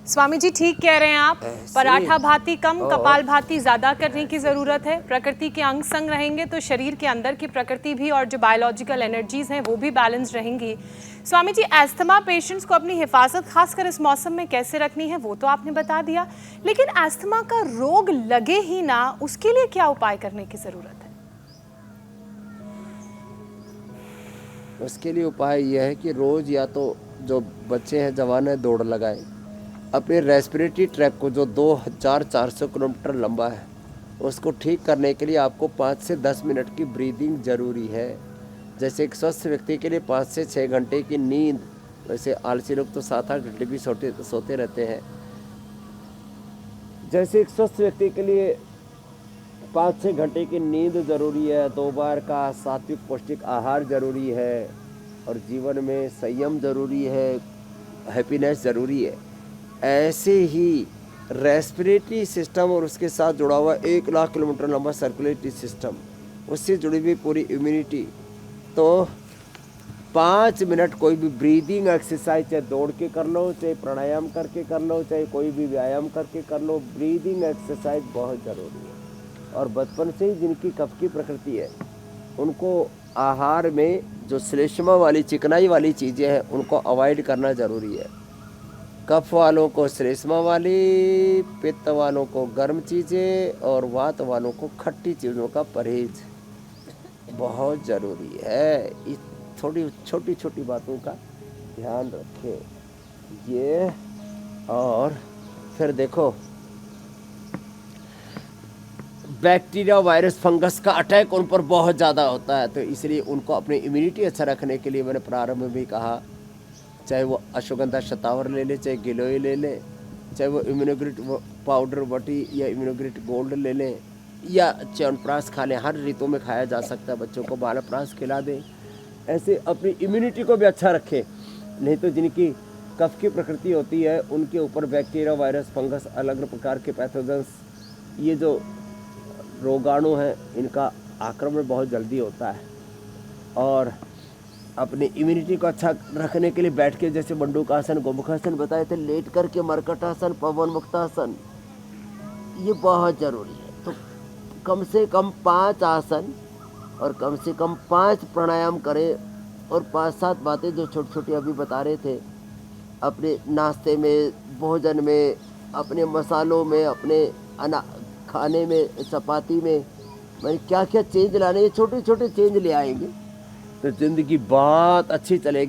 स्वामी जी ठीक कह रहे हैं आप। पराठा भाती कम, और कपाल भाती ज्यादा करने की जरूरत है। प्रकृति के अंग संग रहेंगे तो शरीर के अंदर की प्रकृति भी और जो बायोलॉजिकल एनर्जीज हैं वो भी बैलेंस रहेंगी। स्वामी जी, एस्थमा पेशेंट्स को अपनी हिफाजत खासकर इस मौसम में कैसे रखनी है वो तो आपने बता दिया, लेकिन एस्थमा का रोग लगे ही ना, उसके लिए क्या उपाय करने की जरूरत है? उसके लिए उपाय यह है कि रोज़ या तो जो बच्चे हैं जवान हैं दौड़ लगाएं। अपने रेस्पिरेटरी ट्रैक को जो 2400 किलोमीटर लंबा है उसको ठीक करने के लिए आपको 5 से 10 मिनट की ब्रीदिंग ज़रूरी है। जैसे एक स्वस्थ व्यक्ति के लिए 5 से 6 घंटे की नींद, वैसे आलसी लोग तो 7-8 घंटे भी सोते रहते हैं। जैसे एक स्वस्थ व्यक्ति के लिए 5-6 घंटे की नींद ज़रूरी है, 2 बार का सात्विक पौष्टिक आहार ज़रूरी है, और जीवन में संयम ज़रूरी है, हैप्पीनेस ज़रूरी है। ऐसे ही रेस्पिरेटरी सिस्टम और उसके साथ जुड़ा हुआ 1 लाख किलोमीटर लंबा सर्कुलेटरी सिस्टम, उससे जुड़ी हुई पूरी इम्यूनिटी। तो 5 मिनट कोई भी ब्रीदिंग एक्सरसाइज, चाहे दौड़ के कर लो, चाहे प्राणायाम करके कर लो, चाहे कोई भी व्यायाम करके कर लो, ब्रीदिंग एक्सरसाइज बहुत ज़रूरी है। और बचपन से ही जिनकी कफ की प्रकृति है उनको आहार में जो श्लेष्मा वाली चिकनाई वाली चीज़ें हैं उनको अवॉइड करना ज़रूरी है। कफ वालों को श्लेष्मा वाली, पित्त वालों को गर्म चीज़ें, और वात वालों को खट्टी चीज़ों का परहेज बहुत ज़रूरी है। इस थोड़ी छोटी छोटी बातों का ध्यान रखें ये। और फिर देखो, बैक्टीरिया, वायरस, फंगस का अटैक उन पर बहुत ज़्यादा होता है, तो इसलिए उनको अपनी इम्यूनिटी अच्छा रखने के लिए मैंने प्रारंभ में भी कहा, चाहे वो अश्वगंधा शतावर ले ले, चाहे गिलोय ले ले, चाहे वो इम्यूनोग्रिट पाउडर वटी या इम्यूनोग्रिट गोल्ड ले लें, या च्यवनप्राश खा लें। हर ऋतु में खाया जा सकता है। बच्चों को बालप्राश खिला दें। ऐसे अपनी इम्यूनिटी को भी अच्छा रखें। नहीं तो जिनकी कफ की प्रकृति होती है उनके ऊपर बैक्टीरिया, वायरस, फंगस, अलग अलग प्रकार के पैथोजेंस, ये जो रोगाणु हैं, इनका आक्रमण बहुत जल्दी होता है। और अपनी इम्यूनिटी को अच्छा रखने के लिए बैठ के, जैसे मंडूकासन, गोमुखासन बताए थे, लेट करके मरकटासन, पवन मुक्तासन, ये बहुत ज़रूरी है। तो कम से कम 5 आसन और कम से कम 5 प्राणायाम करें, और 5-7 बातें जो छोटी छोटी अभी बता रहे थे, अपने नाश्ते में, भोजन में, अपने मसालों में, अपने खाने में, चपाती में, मैंने क्या क्या चेंज लाने, ये छोटे छोटे चेंज ले आएंगे तो ज़िंदगी बहुत अच्छी चलेगी।